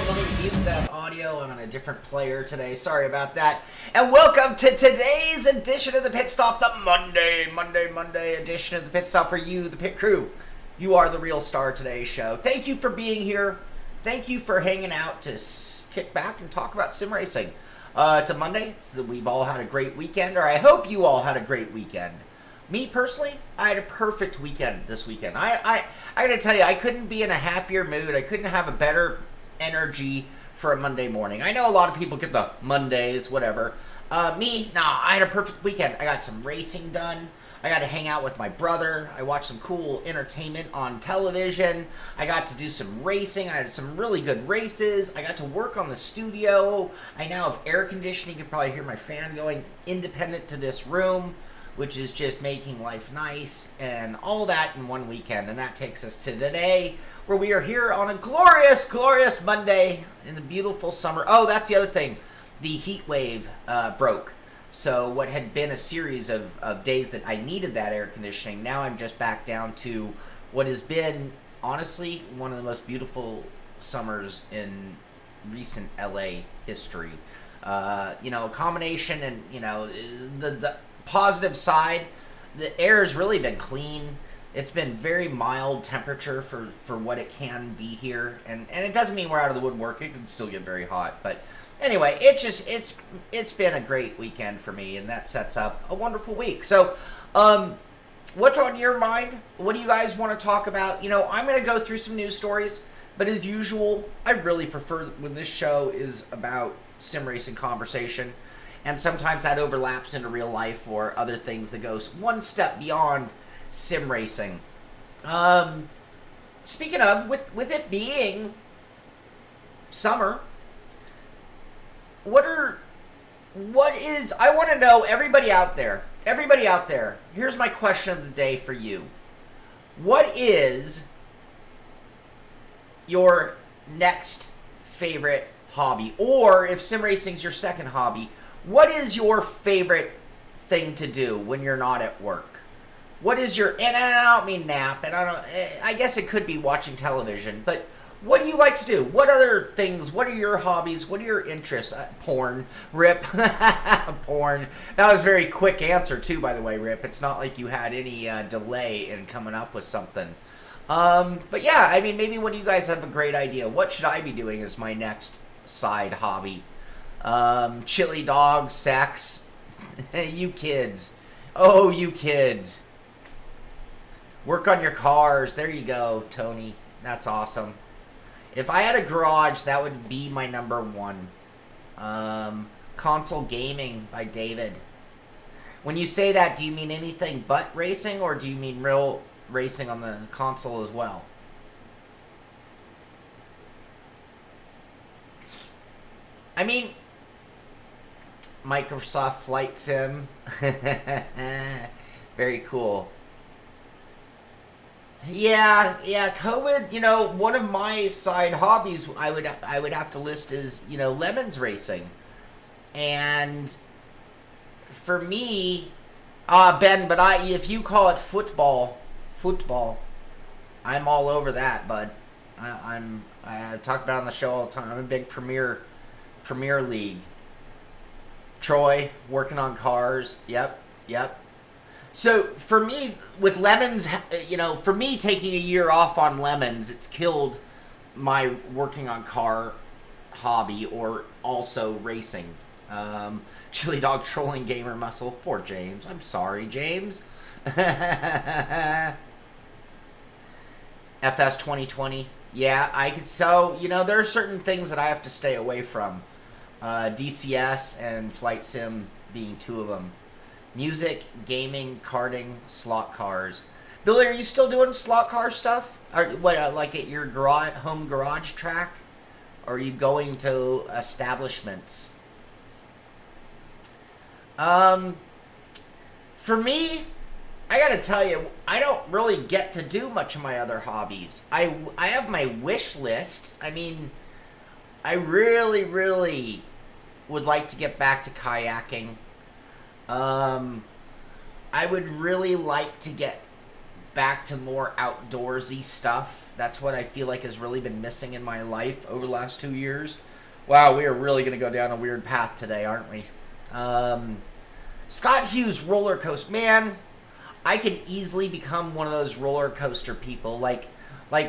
let me mute that audio. I'm on a different player today. Sorry about that. And welcome to today's edition of the Pit Stop, the Monday edition of the Pit Stop for you, the pit crew. You are the real star of today's show. Thank you for being here. Thank you for hanging out to kick back and talk about sim racing. It's a Monday. We've all had a great weekend, or I hope you all had a great weekend. Me personally, I had a perfect weekend this weekend. I gotta tell you, I couldn't be in a happier mood. I couldn't have a better energy for a Monday morning. I know a lot of people get the Mondays, whatever. I had a perfect weekend. I got some racing done. I got to hang out with my brother. I watched some cool entertainment on television. I got to do some racing. I had some really good races. I got to work on the studio. I now have air conditioning. You can probably hear my fan going independent to this room, which is just making life nice, and all that in one weekend. And that takes us to today, where we are here on a glorious, glorious Monday in the beautiful summer. Oh, that's the other thing. The heat wave broke. So what had been a series of days that I needed that air conditioning, now I'm just back down to what has been, honestly, one of the most beautiful summers in recent LA history. A combination, and, the positive side, the air has really been clean. It's been very mild temperature for what it can be here, and it doesn't mean we're out of the woodwork. It can still get very hot, but anyway, it's been a great weekend for me, and that sets up a wonderful week. So what's on your mind? What do you guys want to talk about? I'm going to go through some news stories, but as usual, I really prefer when this show is about sim racing conversation. And sometimes that overlaps into real life or other things that goes one step beyond sim racing. Speaking of, with it being summer, I want to know, everybody out there, here's my question of the day for you. What is your next favorite hobby? Or if sim racing's your second hobby, what is your favorite thing to do when you're not at work? What is your, and I don't mean nap, and I guess it could be watching television, but what do you like to do? What other things, what are your hobbies? What are your interests? Porn. Rip. Porn. That was a very quick answer too, by the way, Rip. It's not like you had any delay in coming up with something. But yeah, I mean, maybe when you guys have a great idea, what should I be doing as my next side hobby? Chili dog, sex. You kids. Oh, you kids. Work on your cars. There you go, Tony. That's awesome. If I had a garage, that would be my number one. Console gaming by David. When you say that, do you mean anything but racing, or do you mean real racing on the console as well? I mean, Microsoft Flight Sim. Very cool. Yeah, COVID, one of my side hobbies I would have to list is, lemons racing. And for me, Ben, but if you call it football, I'm all over that, bud. I talk about it on the show all the time. I'm a big Premier League. Troy, working on cars. Yep. So for me, with lemons, for me taking a year off on lemons, it's killed my working on car hobby or also racing. Chili dog trolling gamer muscle. Poor James. I'm sorry, James. FS 2020. Yeah, there are certain things that I have to stay away from. DCS and Flight Sim being two of them. Music, gaming, karting, slot cars. Billy, are you still doing slot car stuff? Like at your home garage track? Or are you going to establishments? For me, I gotta tell you, I don't really get to do much of my other hobbies. I have my wish list. I mean, I really, really would like to get back to kayaking. I would really like to get back to more outdoorsy stuff. That's what I feel like has really been missing in my life over the last 2 years. Wow, we are really going to go down a weird path today, aren't we? Scott Hughes roller coaster. Man, I could easily become one of those roller coaster people. Like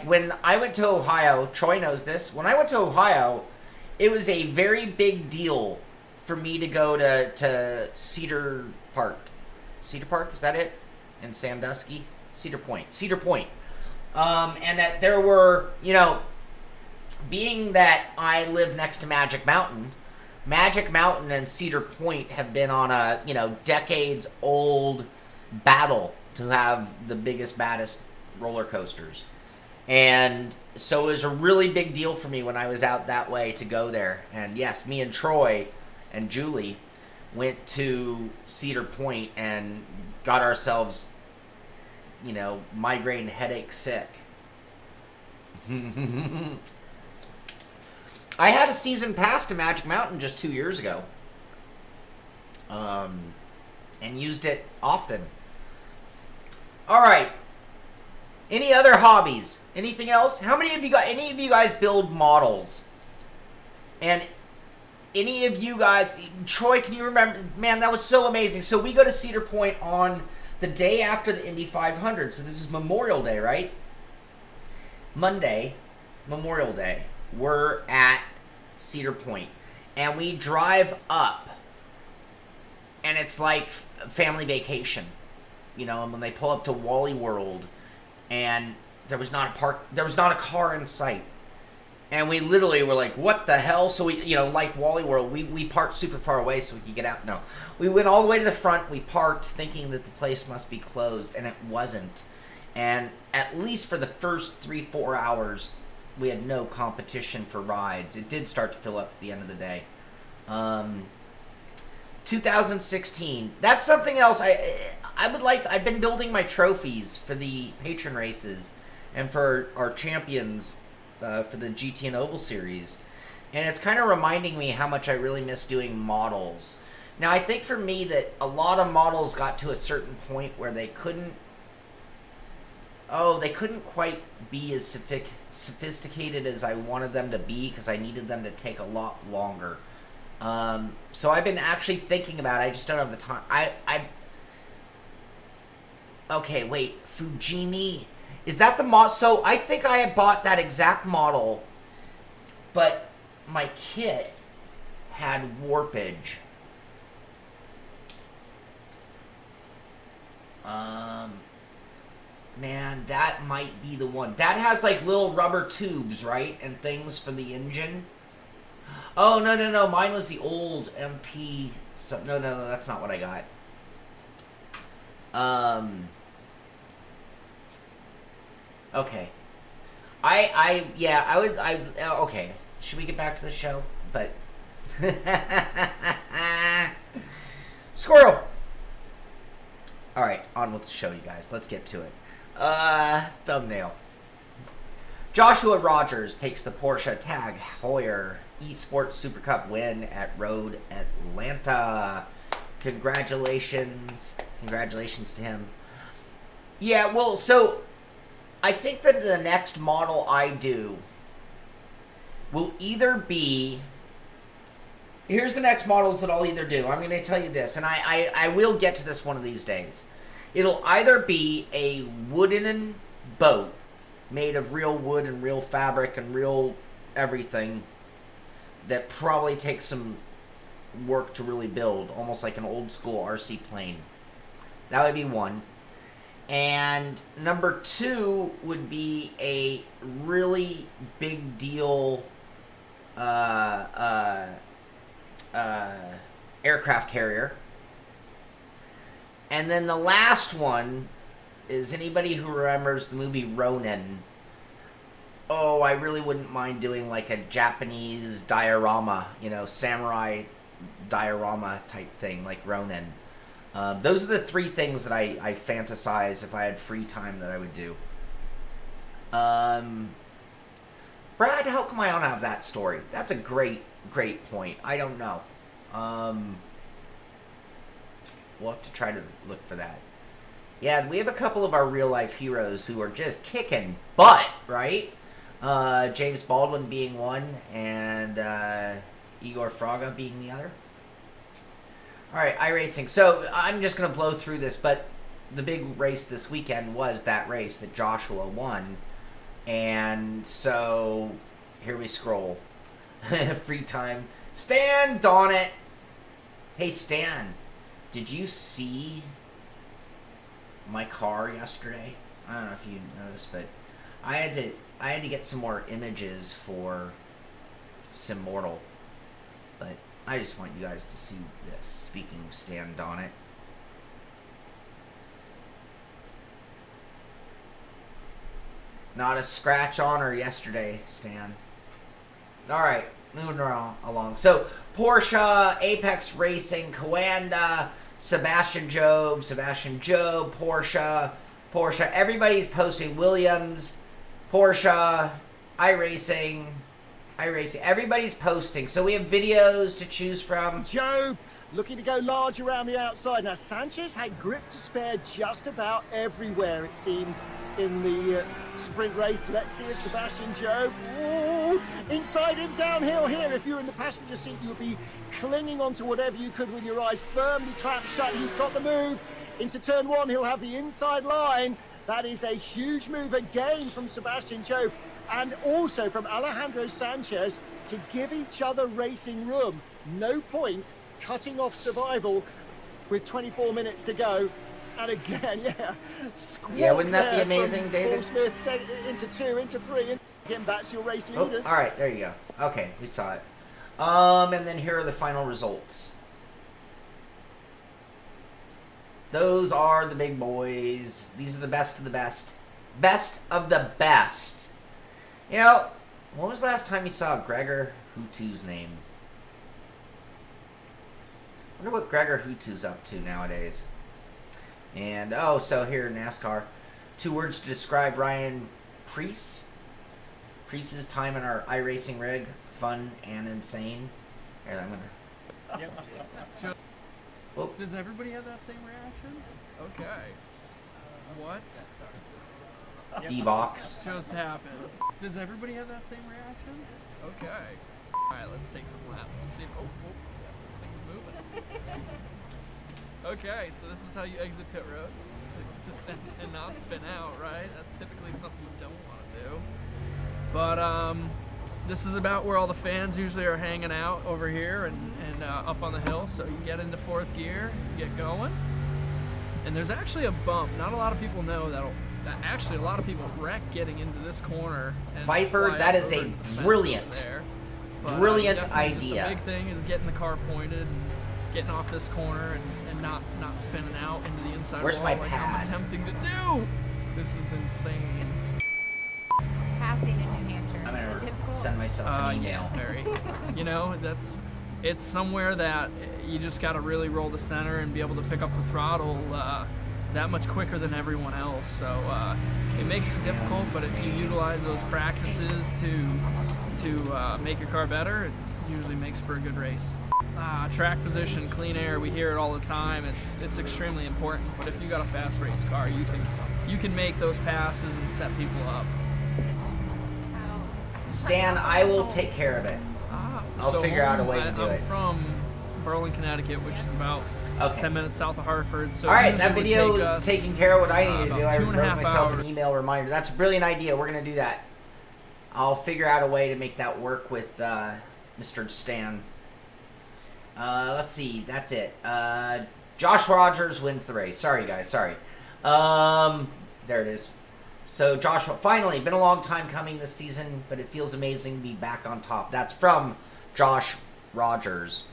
when I went to Ohio, Troy knows this. When I went to Ohio, it was a very big deal for me to go to Cedar Park. Cedar Park, is that it? In Sandusky? Cedar Point. And that there were, being that I live next to Magic Mountain and Cedar Point have been on a, decades old battle to have the biggest, baddest roller coasters. And so it was a really big deal for me when I was out that way to go there. And yes, me and Troy and Julie went to Cedar Point and got ourselves, migraine, headache, sick. I had a season pass to Magic Mountain just 2 years ago. And used it often. All right. Any other hobbies? Anything else? Any of you guys build models? And any of you guys, Troy, can you remember? Man, that was so amazing. So we go to Cedar Point on the day after the Indy 500. So this is Memorial Day, right? Monday, Memorial Day. We're at Cedar Point. And we drive up. And it's like family vacation. And when they pull up to Wally World, and there was not a car in sight. And we literally were like, what the hell? So we, like Wally World, we parked super far away so we could get out. No. We went all the way to the front. We parked thinking that the place must be closed, and it wasn't. And at least for the first 3-4 hours, we had no competition for rides. It did start to fill up at the end of the day. 2016. That's something else I would like to, I've been building my trophies for the patron races and for our champions for the GT and Oval series. And it's kind of reminding me how much I really miss doing models. Now, I think for me that a lot of models got to a certain point where they couldn't quite be as sophisticated as I wanted them to be because I needed them to take a lot longer. So I've been actually thinking about it. I just don't have the time. Okay, wait. Fujimi. Is that the mod? So I think I had bought that exact model, but my kit had warpage. Man, that might be the one. That has like little rubber tubes, right? And things for the engine. Oh, no. Mine was the old MP. So, no, that's not what I got. Okay. Okay. Should we get back to the show? But. Squirrel! Alright, on with the show, you guys. Let's get to it. Thumbnail. Joshua Rogers takes the Porsche Tag Heuer Esports Super Cup win at Road Atlanta. Congratulations to him. Yeah, well, so I think that the next model I do will either be... Here's the next models that I'll either do. I'm going to tell you this, and I will get to this one of these days. It'll either be a wooden boat made of real wood and real fabric and real everything that probably takes some work to really build, almost like an old school RC plane. That would be one. And number two would be a really big deal aircraft carrier. And then the last one is anybody who remembers the movie Ronin. Oh, I really wouldn't mind doing like a Japanese diorama, samurai diorama type thing like Ronin. Those are the three things that I fantasize if I had free time that I would do. Brad, how come I don't have that story? That's a great point. I don't know. We'll have to try to look for that. Yeah, we have a couple of our real-life heroes who are just kicking butt, right? James Baldwin being one, and Igor Fraga being the other. All right, iRacing. So I'm just going to blow through this, but the big race this weekend was that race that Joshua won. And so here we scroll. Free time. Stan, darn it. Hey, Stan, did you see my car yesterday? I don't know if you noticed, but I had to get some more images for Simmortal. But I just want you guys to see this. Speaking of Stan Donnet. Not a scratch on her yesterday, Stan. Alright, moving along. So, Porsche, Apex Racing, Coanda, Sebastian Job, Porsche. Everybody's posting. Williams, Porsche, iRacing. Everybody's posting. So we have videos to choose from. Job looking to go large around the outside. Now, Sanchez had grip to spare just about everywhere, it seemed, in the sprint race. Let's see if Sebastian Job, inside him, downhill here. If you're in the passenger seat, you'll be clinging onto whatever you could with your eyes firmly clamped shut. He's got the move into turn one. He'll have the inside line. That is a huge move again from Sebastian Job, and also from Alejandro Sanchez, to give each other racing room. No point cutting off survival with 24 minutes to go. And again, yeah, wouldn't that be amazing, David? Paul Smith into two, into three, and Tim, that's your race leaders. All right, there you go. Okay, we saw it. And then here are the final results. Those are the big boys. These are the best of the best. Best of the best. You know, when was the last time you saw Gregor Hutu's name? I wonder what Gregor Hutu's up to nowadays. And, so here, NASCAR. 2 words to describe Ryan Preece. Preece's time in our iRacing rig. Fun and insane. Here, I'm gonna... Yep. Whoop. Does everybody have that same reaction? Okay. What? D-box. Just happened. Does everybody have that same reaction? Okay. Alright, let's take some laps and see. This thing's moving. Okay, so this is how you exit pit road. Just and not spin out, right? That's typically something you don't want to do. But this is about where all the fans usually are hanging out over here and up on the hill. So you get into 4th gear, you get going, and there's actually a bump. Not a lot of people know that actually a lot of people wreck getting into this corner. And Viper, that is a brilliant idea. The big thing is getting the car pointed and getting off this corner and not spinning out into the inside Where's wall my like pad? I'm attempting to do. This is insane. Passing in New Hampshire. I'm gonna difficult? send myself an email. Yeah, very. You know, it's somewhere that you just got to really roll the center and be able to pick up the throttle that much quicker than everyone else. So it makes it difficult, but if you utilize those practices to make your car better, it usually makes for a good race. Track position, clean air, we hear it all the time. It's extremely important, but if you got a fast race car, you can make those passes and set people up. Stan, I will take care of it. I'll figure out a way to do it. I'm from Berlin, Connecticut, which is about 10 minutes south of Hartford. So all right, that video is taking care of what I need to do. I wrote 2.5 myself hours. an email reminder. That's a brilliant idea. We're going to do that. I'll figure out a way to make that work with Mr. Stan. Let's see. That's it. Josh Rogers wins the race. Sorry, guys. Sorry. There it is. So, Joshua, finally, been a long time coming this season, but it feels amazing to be back on top. That's from Josh Rogers.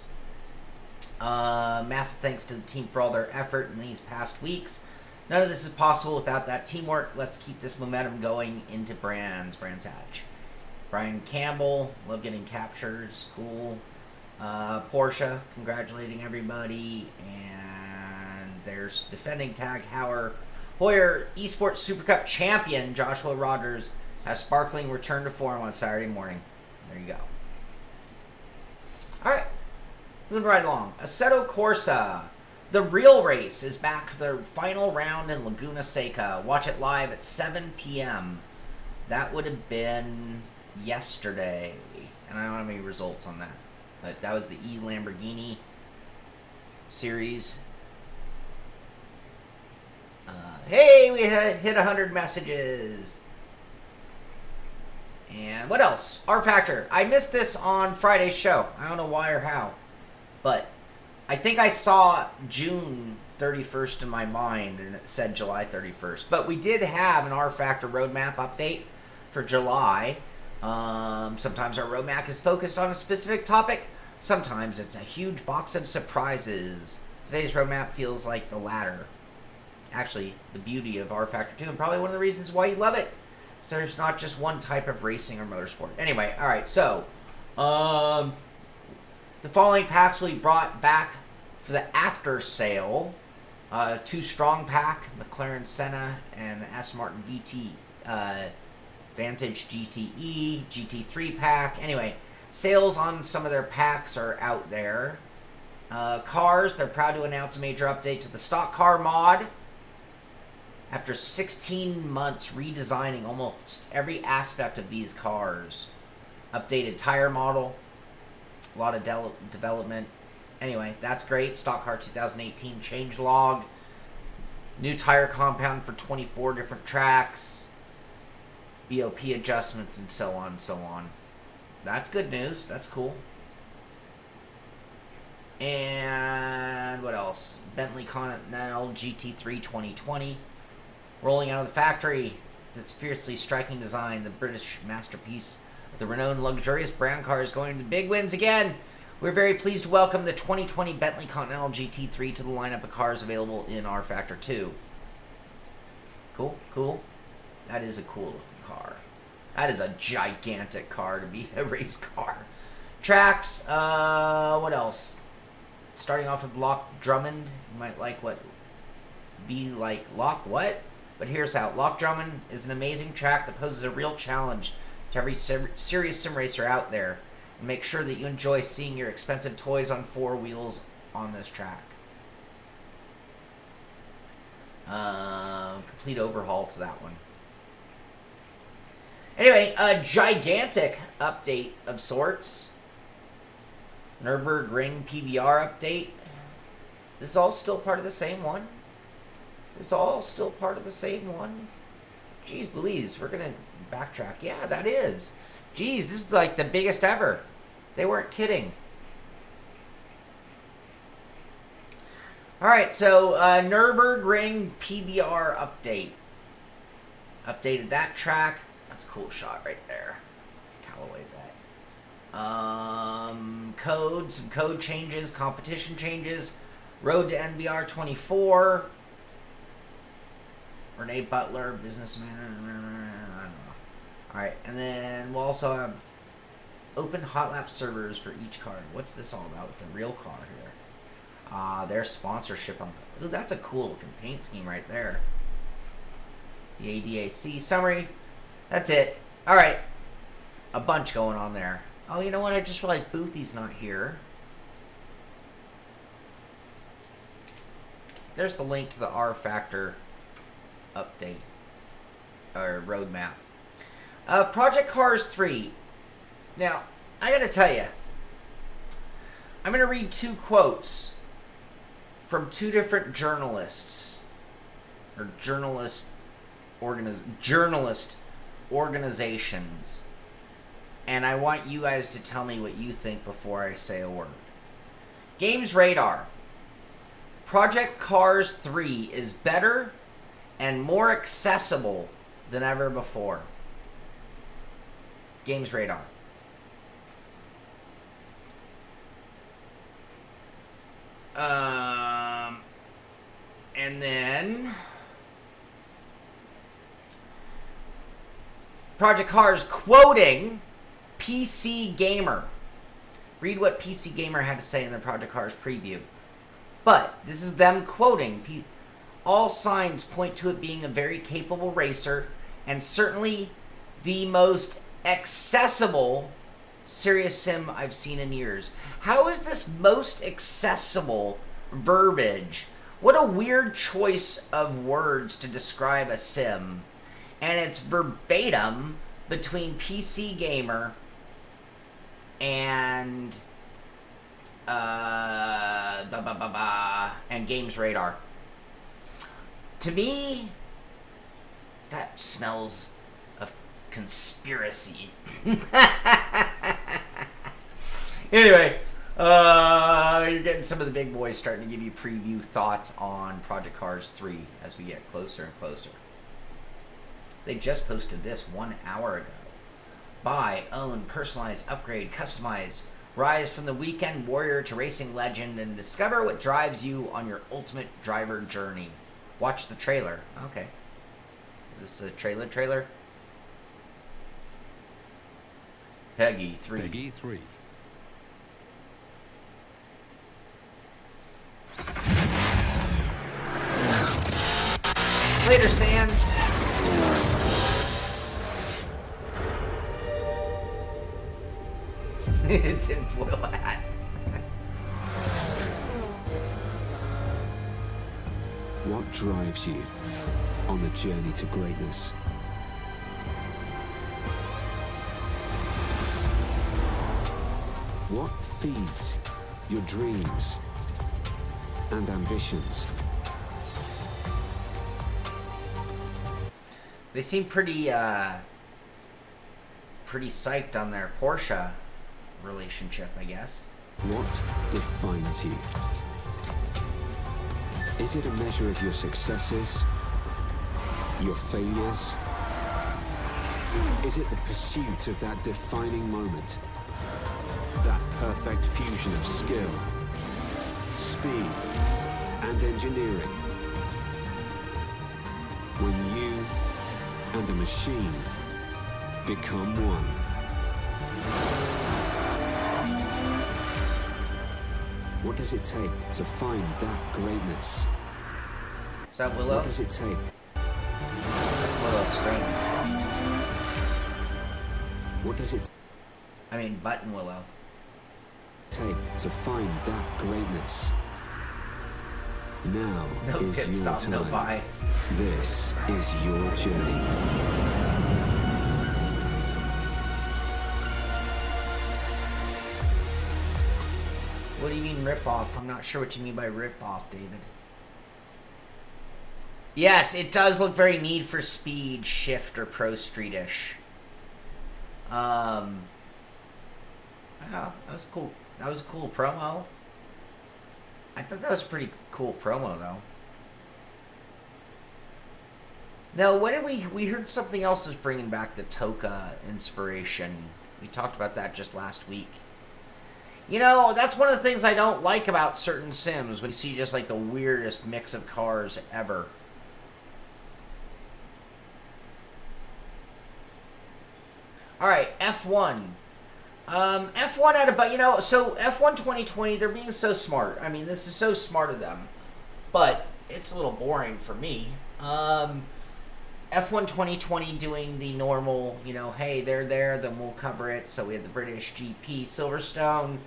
Massive thanks to the team for all their effort in these past weeks. None of this is possible without that teamwork. Let's keep this momentum going into Brands Hatch. Brian Campbell, love getting captures. Cool. Porsche, congratulating everybody. And there's defending tag Hoyer Esports Super Cup champion Joshua Rogers has sparkling return to form on Saturday morning. There you go. All right, moving right along. Assetto Corsa, The real race is back for the final round in Laguna Seca. Watch it live at 7 p.m. That would have been yesterday. And I don't have any results on that. But that was the Lamborghini series. Hey, we hit 100 messages. And what else? R Factor. I missed this on Friday's show. I don't know why or how. But I think I saw June 31st in my mind, and it said July 31st. But we did have an R Factor roadmap update for July. Sometimes our roadmap is focused on a specific topic. Sometimes it's a huge box of surprises. Today's roadmap feels like the latter. Actually, the beauty of R Factor 2, and probably one of the reasons why you love it. So there's not just one type of racing or motorsport. Anyway, all right, so the following packs will be brought back for the after sale. 2 strong pack, McLaren Senna and the Aston Martin VT Vantage GTE, GT3 pack. Anyway, sales on some of their packs are out there. Cars, they're proud to announce a major update to the stock car mod. After 16 months redesigning almost every aspect of these cars. Updated tire model. A lot of development. Anyway, that's great. Stock car 2018 change log. New tire compound for 24 different tracks. BOP adjustments and so on and so on. That's good news. That's cool. And what else? Bentley Continental Gt3 2020. Rolling out of the factory. This fiercely striking design. The British masterpiece of the renowned luxurious brand car is going to the big wins again. We're very pleased to welcome the 2020 Bentley Continental GT3 to the lineup of cars available in R Factor 2. Cool, cool. That is a cool looking car. That is a gigantic car to be a race car. Tracks, what else? Starting off with Loch Drummond. You might like what? Be like Loch what? But here's how. Loch Drummond is an amazing track that poses a real challenge to every serious sim racer out there. And make sure that you enjoy seeing your expensive toys on 4 wheels on this track. Complete overhaul to that one. Anyway, a gigantic update of sorts. Nurburgring Pbr update. This is all still part of the same one. This is all still part of the same one. Jeez Louise, we're gonna backtrack. Yeah, that is. Jeez, this is like the biggest ever. They weren't kidding. Alright, so Nurburgring Pbr update. Updated that track. That's a cool shot right there. Callaway bet. Code, some code changes, competition changes. Road to NBR 24. Renee Butler, businessman. I don't know. Alright, and then we'll also have open hot lap servers for each car. What's this all about with the real car here? Their sponsorship. Ooh, that's a cool looking paint scheme right there. The ADAC summary. That's it. Alright. A bunch going on there. Oh, you know what? I just realized Boothy's not here. There's the link to the R Factor update. Or roadmap. Project Cars 3. Now, I gotta tell you. I'm gonna read 2 quotes from 2 different journalists. Or journalist organizations. And I want you guys to tell me what you think before I say a word. Games Radar. Project Cars 3 is better and more accessible than ever before. Games Radar. And then Project Cars quoting PC Gamer. Read what PC Gamer had to say in their Project Cars preview. But this is them quoting. All signs point to it being a very capable racer and certainly the most accessible serious sim I've seen in years. How is this most accessible verbiage. What a weird choice of words to describe a sim. And it's verbatim between PC Gamer and and Games Radar. To me, that smells of conspiracy. Anyway, you're getting some of the big boys starting to give you preview thoughts on Project Cars 3 as we get closer and closer. They just posted this 1 hour ago. Buy, own, personalize, upgrade, customize, rise from the weekend warrior to racing legend, and discover what drives you on your ultimate driver journey. Watch the trailer. Okay. Is this a trailer? Peggy 3. Peggy 3. Later, Stan. It's in foil hat. What drives you on the journey to greatness? What feeds your dreams and ambitions? They seem pretty psyched on their Porsche relationship, I guess. What defines you? Is it a measure of your successes? Your failures? Is it the pursuit of that defining moment? That perfect fusion of skill, speed, and engineering? When you and a machine become one. What does it take to find that greatness? Is that Willow? What does it take? That's Willow Springs. What does it I mean, Button Willow. take to find that greatness? Now No is pit your stop, time. no buy. This is your journey. What do you mean rip-off? I'm not sure what you mean by rip-off, David. Yes, it does look very Need for Speed, Shift, or Pro Street-ish. Wow, that was cool. That was a cool promo. I thought that was a pretty cool promo, though. No, what did we heard something else is bringing back the Toka inspiration. We talked about that just last week. You know, that's one of the things I don't like about certain Sims, when you see just like the weirdest mix of cars ever. Alright, F1. F1 had a, but you know, so F1 2020, they're being so smart. I mean, this is so smart of them. But it's a little boring for me. F1 2020 doing the normal, you know, hey, they're there, then we'll cover it. So we had the British GP Silverstone.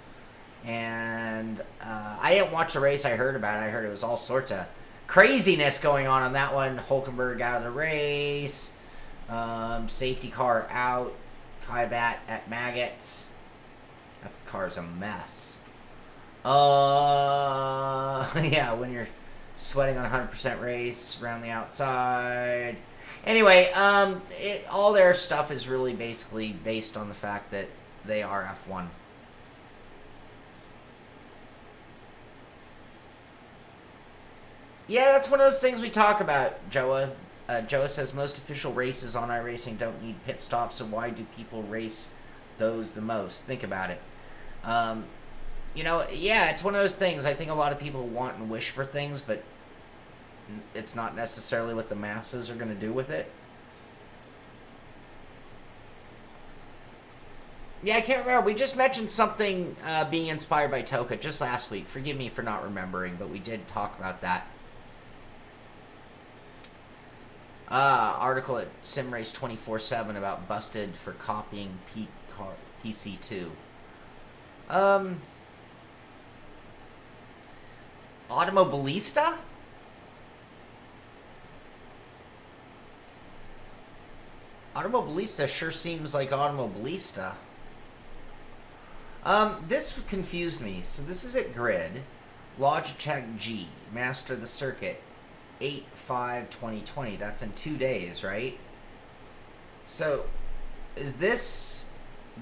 And I didn't watch the race. I heard about it. I heard it was all sorts of craziness going on that one. Hulkenberg out of the race. Safety car out. Kvyat at maggots. That car's a mess. Yeah, when you're sweating on 100% race around the outside. Anyway, all their stuff is really basically based on the fact that they are F1. Yeah, that's one of those things we talk about, Joa. Joa says most official races on iRacing don't need pit stops, so why do people race those the most? Think about it. You know, yeah, it's one of those things. I think a lot of people want and wish for things, but it's not necessarily what the masses are going to do with it. Yeah, I can't remember. We just mentioned something being inspired by Toka just last week. Forgive me for not remembering, but we did talk about that. Article at SimRace 24/7 about busted for copying PC2. Automobilista? Automobilista sure seems like Automobilista. This confused me. So this is at Grid. Logitech G. Master the Circuit. 8/5/2020. That's in 2 days, right? So, is this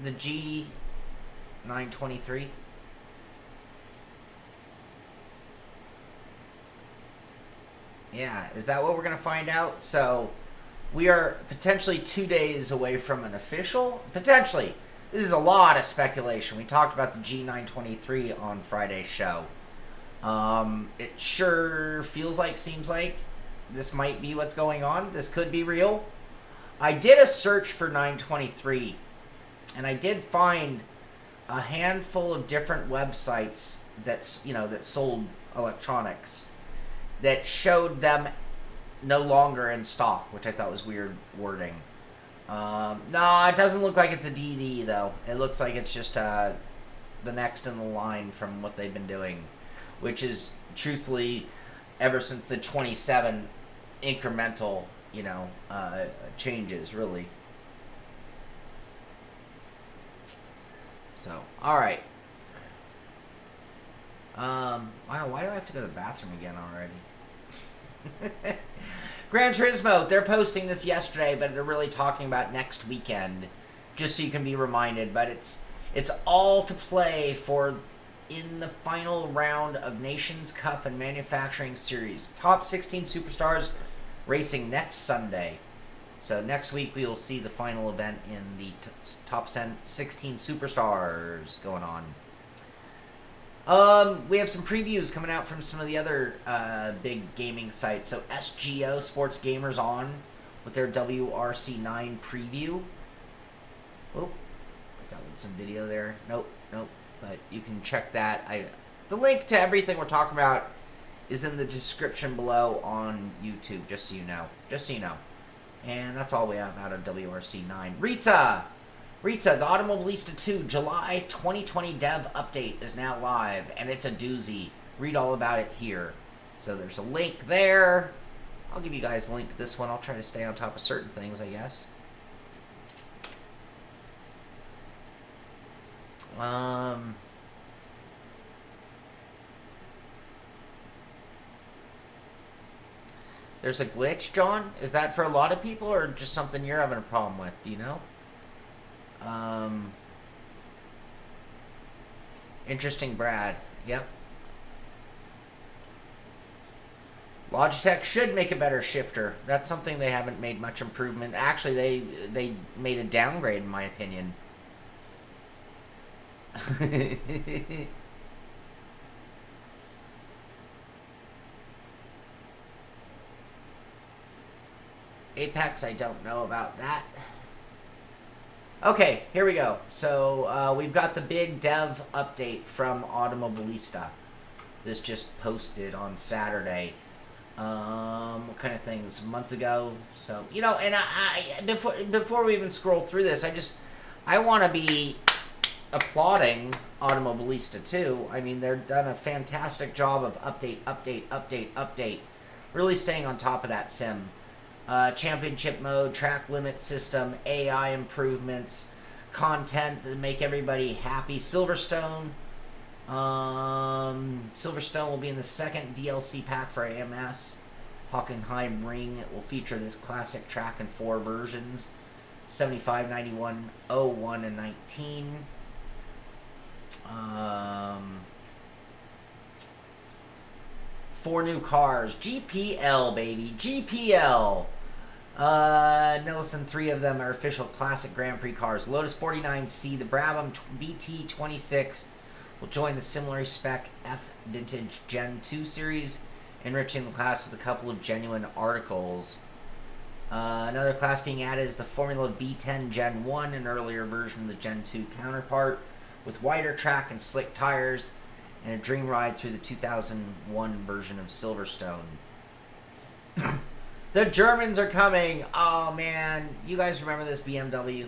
the G923? Yeah, is that what we're going to find out? So, we are potentially 2 days away from an official. Potentially. This is a lot of speculation. We talked about the G923 on Friday's show. It sure feels like, seems like this might be what's going on. This could be real. I did a search for 923, and I did find a handful of different websites that, you know, that sold electronics that showed them no longer in stock, which I thought was weird wording. No, it doesn't look like it's a DD, though. It looks like it's just the next in the line from what they've been doing, which is, truthfully, ever since the 27 incremental, you know, changes, really. So, alright. Wow, why do I have to go to the bathroom again already? Gran Turismo, they're posting this yesterday, but they're really talking about next weekend, just so you can be reminded. But it's all to play for in the final round of Nations Cup and Manufacturing Series. Top 16 superstars racing next Sunday. So next week we will see the final event in the top 16 superstars going on. We have some previews coming out from some of the other big gaming sites. So SGO, Sports Gamers On, with their WRC9 preview. Oh, I got some video there. Nope. But you can check that. The link to everything we're talking about is in the description below on YouTube, just so you know. And that's all we have out of WRC9. Reiza, the Automobilista 2 July 2020 dev update is now live, and it's a doozy. Read all about it here. So there's a link there. I'll give you guys a link to this one. I'll try to stay on top of certain things, I guess. There's a glitch, John? Is that for a lot of people, or just something you're having a problem with? Do you know? Interesting, Brad. Yep. Logitech should make a better shifter. That's something they haven't made much improvement. Actually, they made a downgrade, in my opinion. Apex, I don't know about that. Okay, here we go. So we've got the big dev update from Automobilista. This just posted on Saturday. What kind of things? A month ago. So, you know, and I before we even scroll through this, I want to be applauding Automobilista too. I mean, they've done a fantastic job of update. Really staying on top of that sim. Championship mode, track limit system, AI improvements, content that make everybody happy. Silverstone. Silverstone will be in the second DLC pack for AMS. Hockenheim Ring will feature this classic track in 4 versions: 75, 91, 01, and 19. 4 new cars. GPL, baby. GPL. No less than 3 of them are official classic Grand Prix cars. Lotus 49C, the Brabham BT26 will join the similarly spec F Vintage Gen 2 series, enriching the class with a couple of genuine articles. Another class being added is the Formula V10 Gen 1, an earlier version of the Gen 2 counterpart, with wider track and slick tires, and a dream ride through the 2001 version of Silverstone. The Germans are coming! Oh man, you guys remember this BMW?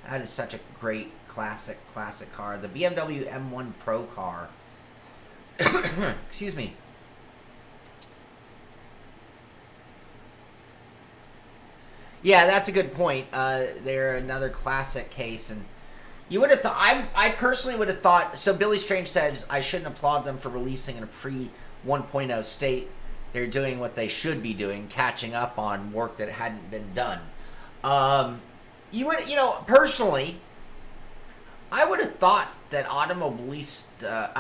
That is such a great classic car. The BMW M1 Pro car. Excuse me. Yeah, that's a good point. They're another classic case, and you would have thought. I personally would have thought. So Billy Strange says I shouldn't applaud them for releasing in a pre 1.0 state. They're doing what they should be doing, catching up on work that hadn't been done. You would, personally, I would have thought that Automobilista,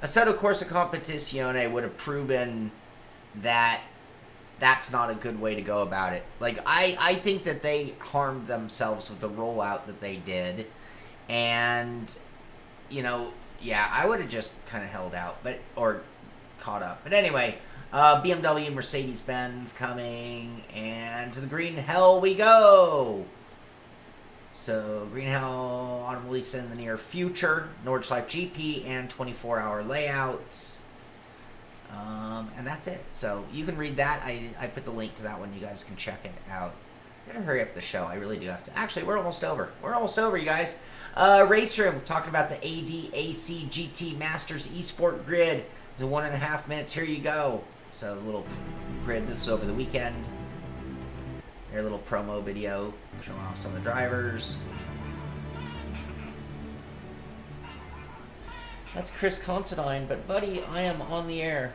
Assetto Corsa Competizione would have proven that that's not a good way to go about it. Like, I think that they harmed themselves with the rollout that they did. And, yeah, I would have just kind of held out, or caught up. But anyway, BMW and Mercedes-Benz coming, and to the green hell we go. So, Green Hell, Automobilista in the near future, Nordschleife GP, and 24-hour layouts. And that's it. So, you can read that. I put the link to that one. You guys can check it out. I'm going to hurry up the show. I really do have to. Actually, we're almost over. We're almost over, you guys. Race Room, talking about the ADAC GT Masters Esport Grid. It's 1.5 minutes. Here you go. So, a little grid. This is over the weekend. Their little promo video showing off some of the drivers. That's Chris Considine, but buddy, I am on the air.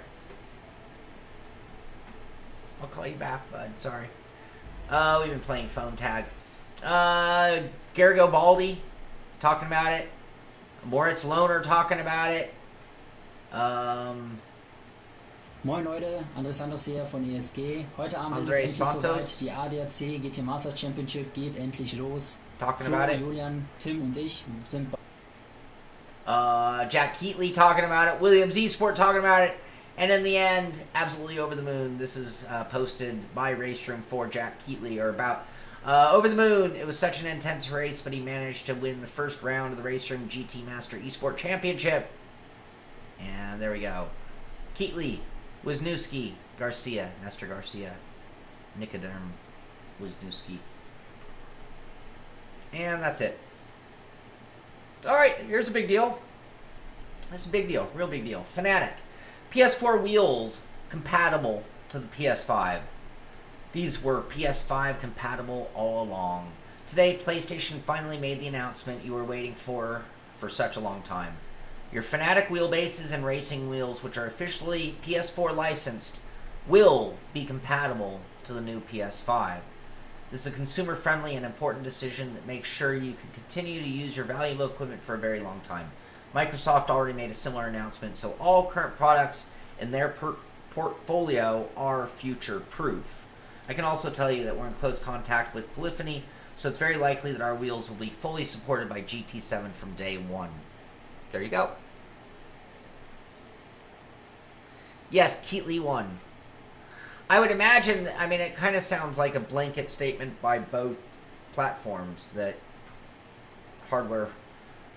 I'll call you back, bud. Sorry. We've been playing phone tag. Garrigo Baldi talking about it. Moritz Lohner talking about it. Moin Leute, André Santos hier von ESG. Heute Abend André ist es endlich Santos. soweit. Die ADAC GT Masters Championship geht endlich los. Talking Flo, about it. Julian, Tim und ich sind Jack Keatley talking about it. Williams Esport talking about it. And in the end, absolutely over the moon. This is posted by Race Room for Jack Keatley, or about over the moon. It was such an intense race, but he managed to win the first round of the Race Room GT Master Esport Championship. And there we go. Keatley, Wisniewski, Garcia, Nestor Garcia, Nicodem, Wisniewski. And that's it. Alright, here's a big deal. That's a big deal, real big deal. Fanatic. PS4 wheels compatible to the PS5. These were PS5 compatible all along. Today, PlayStation finally made the announcement you were waiting for such a long time. Your Fanatic wheelbases and racing wheels, which are officially PS4 licensed, will be compatible to the new PS5. This is a consumer-friendly and important decision that makes sure you can continue to use your valuable equipment for a very long time. Microsoft already made a similar announcement, so all current products in their portfolio are future-proof. I can also tell you that we're in close contact with Polyphony, so it's very likely that our wheels will be fully supported by GT7 from day one. There you go. Yes, Keatley won. I would imagine, I mean, it kind of sounds like a blanket statement by both platforms that hardware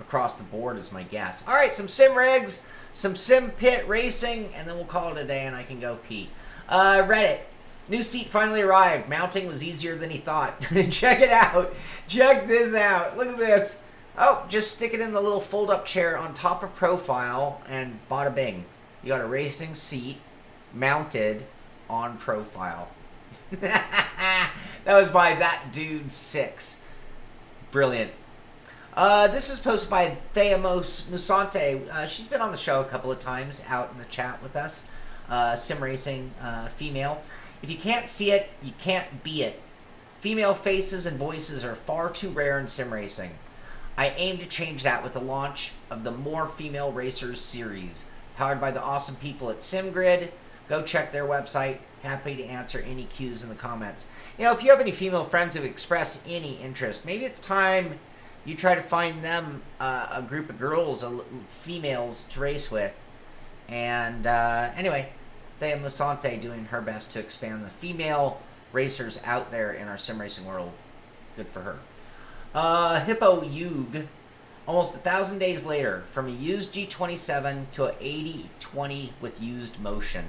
across the board is my guess. All right, some Simrigs, some Sim Pit racing, and then we'll call it a day and I can go pee. Reddit. New seat finally arrived. Mounting was easier than he thought. Check it out. Check this out. Look at this. Oh, just stick it in the little fold-up chair on top of profile and bada bing. You got a racing seat mounted on profile. That was by that dude 6. Brilliant. This is posted by Thea Musante. She's been on the show a couple of times out in the chat with us. Sim racing female. If you can't see it, you can't be it. Female faces and voices are far too rare in sim racing. I aim to change that with the launch of the More Female Racers series, powered by the awesome people at SimGrid. Go check their website. Happy to answer any Qs in the comments. You know, if you have any female friends who express any interest, maybe it's time you try to find them a group of girls, females to race with. And anyway, Thea Musante doing her best to expand the female racers out there in our sim racing world. Good for her. Hippo Yug, almost 1,000 days later, from a used G27 to an 8020 with used motion.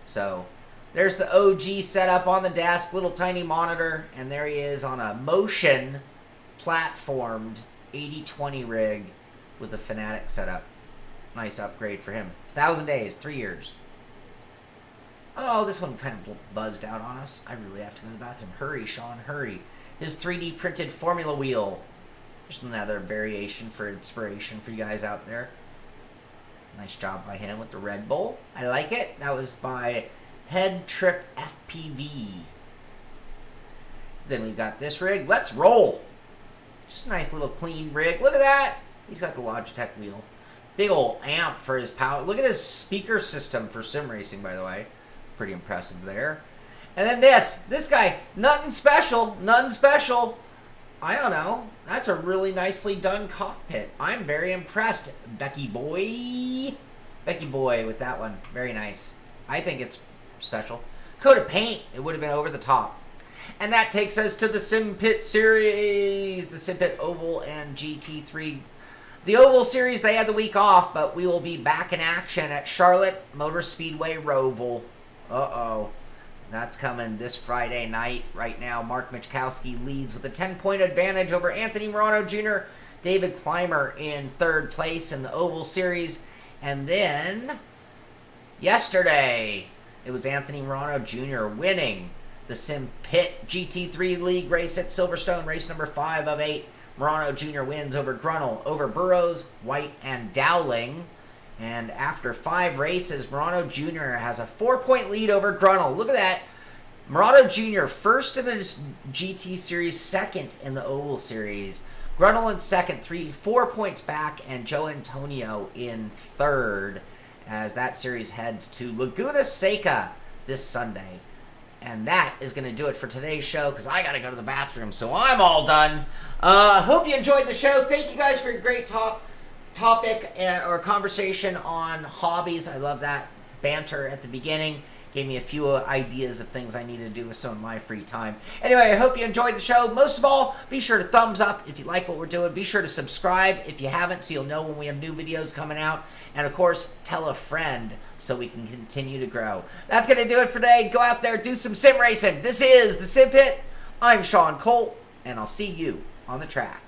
So there's the OG setup on the desk, little tiny monitor, and there he is on a motion platformed 8020 rig with the Fanatic setup. Nice upgrade for him. 1,000 days, 3 years. Oh, this one kind of buzzed out on us. I really have to go to the bathroom. Hurry, Shaun, hurry. His 3D printed Formula wheel. Just another variation for inspiration for you guys out there. Nice job by him with the Red Bull. I like it. That was by Head Trip FPV. Then we got this rig. Let's roll. Just a nice little clean rig. Look at that. He's got the Logitech wheel. Big old amp for his power. Look at his speaker system for sim racing, by the way. Pretty impressive there. And then this guy, nothing special, nothing special. I don't know. That's a really nicely done cockpit. I'm very impressed, Becky boy. Becky boy with that one. Very nice. I think it's special. Coat of paint. It would have been over the top. And that takes us to the SimPit series. The SimPit Oval and GT3. The Oval series, they had the week off, but we will be back in action at Charlotte Motor Speedway Roval. Uh-oh. That's coming this Friday night. Right now, Mark Michkowski leads with a 10-point advantage over Anthony Morano Jr. David Clymer in third place in the Oval Series. And then, yesterday, it was Anthony Morano Jr. winning the SimPit GT3 League race at Silverstone, race number 5 of 8. Morano Jr. wins over Grunnell, over Burrows, White, and Dowling. And after 5 races, Morano Jr. has a 4-point lead over Grunnell. Look at that. Morano Jr. first in the GT Series, second in the Oval Series. Grunnell in second, 4 points back, and Joe Antonio in third as that series heads to Laguna Seca this Sunday. And that is going to do it for today's show because I got to go to the bathroom, so I'm all done. Hope you enjoyed the show. Thank you guys for your great topic or conversation on hobbies. I love that banter at the beginning. Gave me a few ideas of things I need to do with some of my free time. Anyway, I hope you enjoyed the show. Most of all, be sure to thumbs up if you like what we're doing. Be sure to subscribe if you haven't so you'll know when we have new videos coming out. And of course, tell a friend so we can continue to grow. That's going to do it for today. Go out there, do some sim racing. This is the Sim Pit. I'm Shaun Colt, and I'll see you on the track.